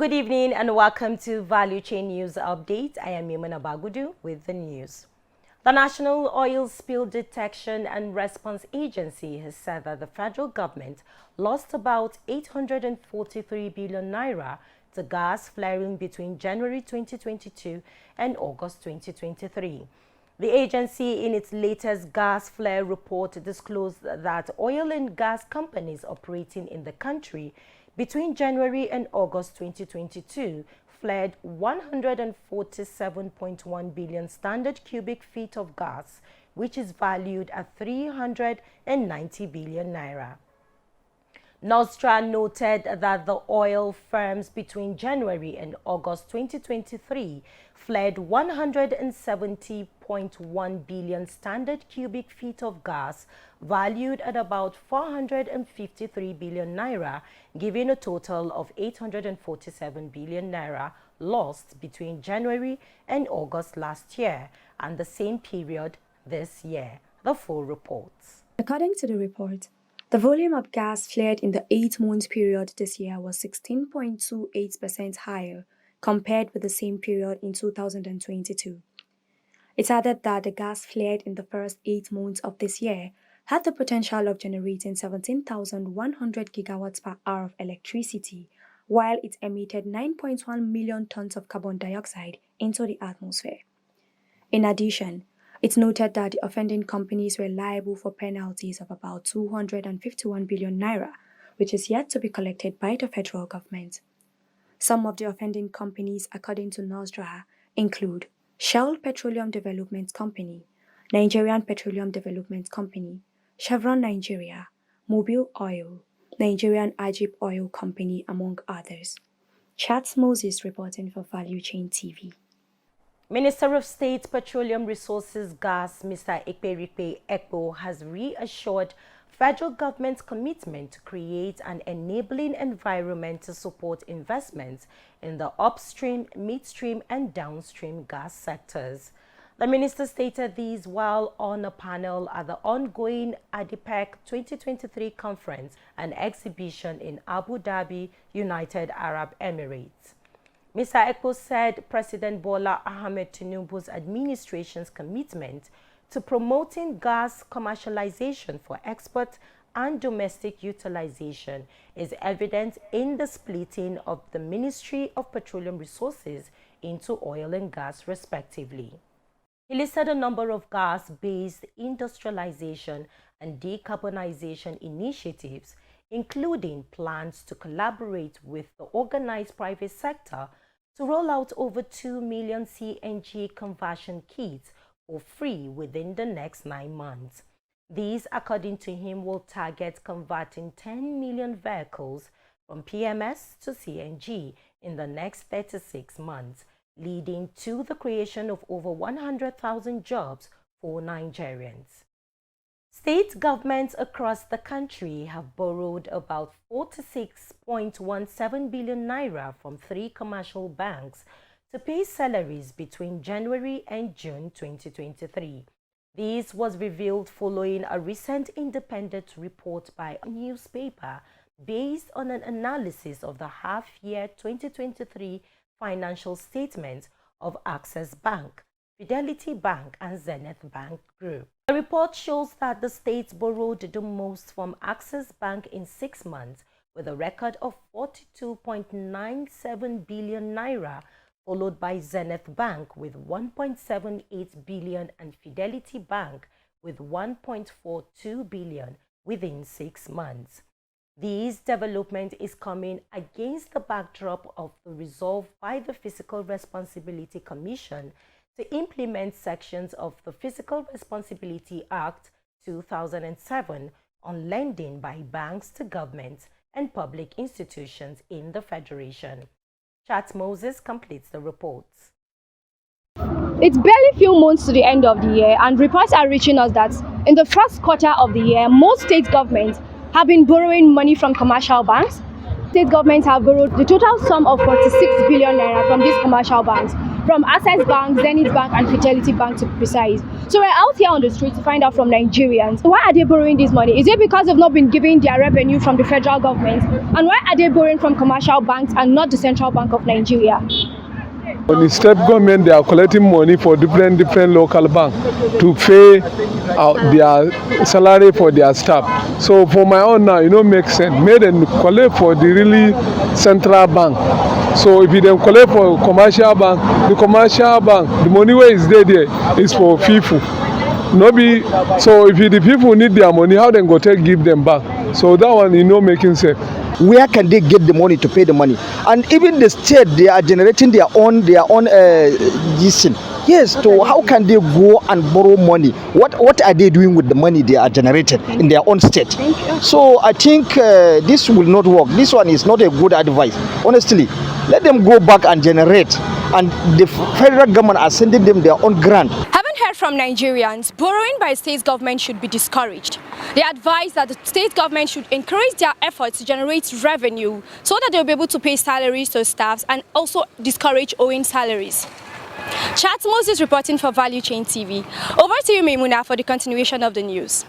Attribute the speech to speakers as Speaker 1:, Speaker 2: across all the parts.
Speaker 1: Good evening and welcome to Value Chain News Update. I am Yemana Bagudu with the news. The National Oil Spill Detection and Response Agency has said that the federal government lost about 843 billion naira to gas flaring between January 2022 and August 2023. The agency, in its latest gas flare report, disclosed that oil and gas companies operating in the country between January and August 2022 flared 147.1 billion standard cubic feet of gas, which is valued at 390 billion naira. Nostra noted that the oil firms between January and August 2023 flared 170.1 billion standard cubic feet of gas, valued at about 453 billion naira, giving a total of 847 billion naira lost between January and August last year and the same period this year. The full reports.
Speaker 2: According to the report, the volume of gas flared in the 8-month period this year was 16.28% higher compared with the same period in 2022. It added that the gas flared in the first 8 months of this year had the potential of generating 17,100 gigawatts per hour of electricity, while it emitted 9.1 million tons of carbon dioxide into the atmosphere. In addition, it noted that the offending companies were liable for penalties of about 251 billion naira, which is yet to be collected by the federal government. Some of the offending companies, according to Nostra, include Shell Petroleum Development Company, Nigerian Petroleum Development Company, Chevron Nigeria, Mobil Oil, Nigerian Ajib Oil Company, among others. Chats Moses reporting for Value Chain TV.
Speaker 1: Minister of State Petroleum Resources Gas, Mr. Ekperikpe Ekpo, has reassured federal government's commitment to create an enabling environment to support investments in the upstream, midstream and downstream gas sectors. The minister stated these while on a panel at the ongoing ADIPEC 2023 conference and exhibition in Abu Dhabi, United Arab Emirates. Mr. Ekpo said President Bola Ahmed Tinubu's administration's commitment to promoting gas commercialization for export and domestic utilization is evident in the splitting of the Ministry of Petroleum Resources into oil and gas, respectively. He listed a number of gas-based industrialization and decarbonization initiatives, including plans to collaborate with the organized private sector to roll out over 2 million CNG conversion kits for free within the next 9 months. These, according to him, will target converting 10 million vehicles from PMS to CNG in the next 36 months, leading to the creation of over 100,000 jobs for Nigerians. State governments across the country have borrowed about 46.17 billion naira from 3 commercial banks to pay salaries between January and June 2023. This was revealed following a recent independent report by a newspaper based on an analysis of the half-year 2023 financial statements of Access Bank, Fidelity Bank and Zenith Bank Group. The report shows that the states borrowed the most from Access Bank in 6 months, with a record of 42.97 billion naira, followed by Zenith Bank with 1.78 billion and Fidelity Bank with 1.42 billion within 6 months. This development is coming against the backdrop of the resolve by the Fiscal Responsibility Commission to implement sections of the Fiscal Responsibility Act 2007 on lending by banks to governments and public institutions in the Federation. Chat Moses completes the reports.
Speaker 3: It's barely few months to the end of the year, and reports are reaching us that in the first quarter of the year, most state governments have been borrowing money from commercial banks. State governments have borrowed the total sum of 46 billion naira from these commercial banks, from Access Bank, Zenith Bank, and Fidelity Bank to be precise. So we're out here on the street to find out from Nigerians, why are they borrowing this money? Is it because they've not been given their revenue from the federal government? And why are they borrowing from commercial banks and not the Central Bank of Nigeria?
Speaker 4: On the state government, they are collecting money for different local banks to pay their salary for their staff. So for my own now, makes sense. Made them collect for the really central bank. So if you then collect for commercial bank, the money where is there is for people. So if the people need their money, how they go take give them back? So that one, making sense.
Speaker 5: Where can they get the money to pay the money? And even the state, they are generating their own this thing. Yes, so how can they go and borrow money? What are they doing with the money they are generating in their own state? So I think this will not work. This one is not a good advice. Honestly, let them go back and generate. And the federal government are sending them their own grant.
Speaker 3: Having heard from Nigerians, borrowing by state government should be discouraged. They advise that the state government should encourage their efforts to generate revenue so that they'll be able to pay salaries to staffs and also discourage owing salaries. Chat Moses reporting for Value Chain TV. Over to you, Maimuna, for the continuation of the news.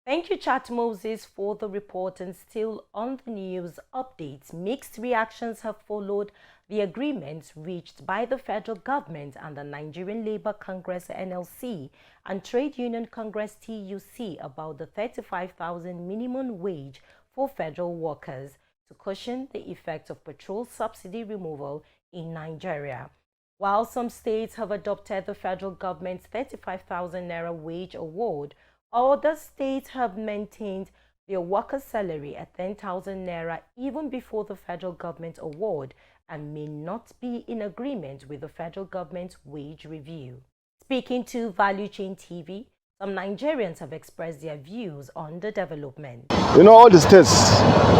Speaker 1: Thank you, Chat Moses, for the report. And still on the news updates, mixed reactions have followed the agreement reached by the federal government and the Nigerian Labour Congress NLC and Trade Union Congress TUC about the 35,000 minimum wage for federal workers to cushion the effect of petrol subsidy removal in Nigeria. While some states have adopted the federal government's 35,000 naira wage award, other states have maintained their workers' salary at 10,000 naira even before the federal government award and may not be in agreement with the federal government's wage review. Speaking to Value Chain TV, some Nigerians have expressed their views on the development.
Speaker 5: All the states,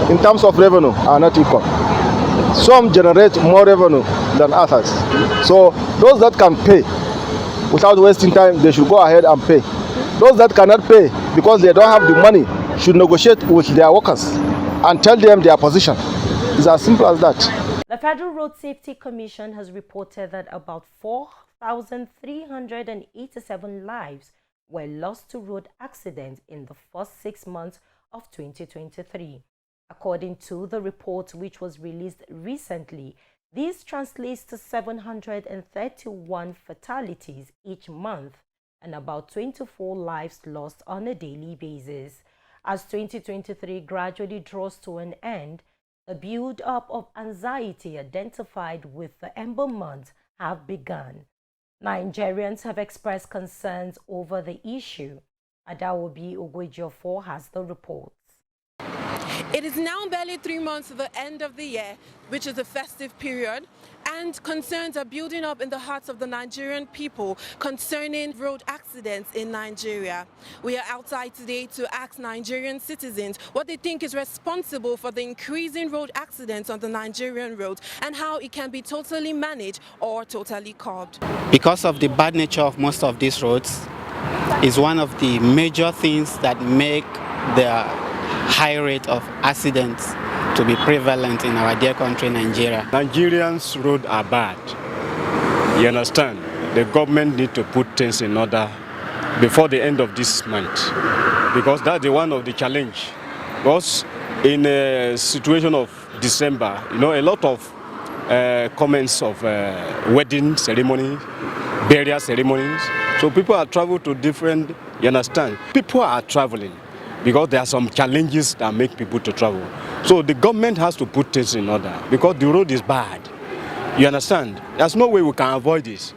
Speaker 5: in terms of revenue, are not equal. Some generate more revenue than others. So those that can pay without wasting time, they should go ahead and pay. Those that cannot pay because they don't have the money should negotiate with their workers and tell them their position. It's as simple as that.
Speaker 1: The Federal Road Safety Commission has reported that about 4,387 lives were lost to road accidents in the first 6 months of 2023. According to the report, which was released recently, this translates to 731 fatalities each month and about 24 lives lost on a daily basis. As 2023 gradually draws to an end, the build-up of anxiety identified with the Ember Month have begun. Nigerians have expressed concerns over the issue. Adaobi Ogwejofor has the reports.
Speaker 6: It is now barely 3 months to the end of the year, which is a festive period, and concerns are building up in the hearts of the Nigerian people concerning road accidents in Nigeria. We are outside today to ask Nigerian citizens what they think is responsible for the increasing road accidents on the Nigerian roads and how it can be totally managed or totally curbed.
Speaker 7: Because of the bad nature of most of these roads, is one of the major things that make the high rate of accidents to be prevalent in our dear country, Nigeria.
Speaker 8: Nigerians' roads are bad. You understand? The government need to put things in order before the end of this month, because that's one of the challenge. Because in a situation of December, a lot of comments of wedding ceremonies, burial ceremonies. So people are traveling to different, you understand? People are traveling because there are some challenges that make people to travel. So the government has to put things in order because the road is bad. You understand? There's no way we can avoid this.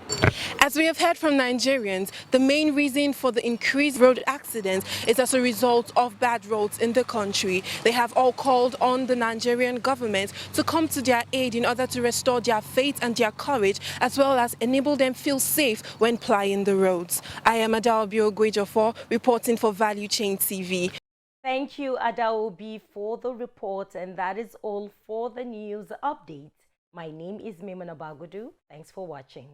Speaker 6: As we have heard from Nigerians, the main reason for the increased road accidents is as a result of bad roads in the country. They have all called on the Nigerian government to come to their aid in order to restore their faith and their courage, as well as enable them feel safe when plying the roads. I am Adaobi Ogwejofor, reporting for Value Chain TV.
Speaker 1: Thank you, Adaobi, for the report, and that is all for the news update. My name is Maimuna Bagudu. Thanks for watching.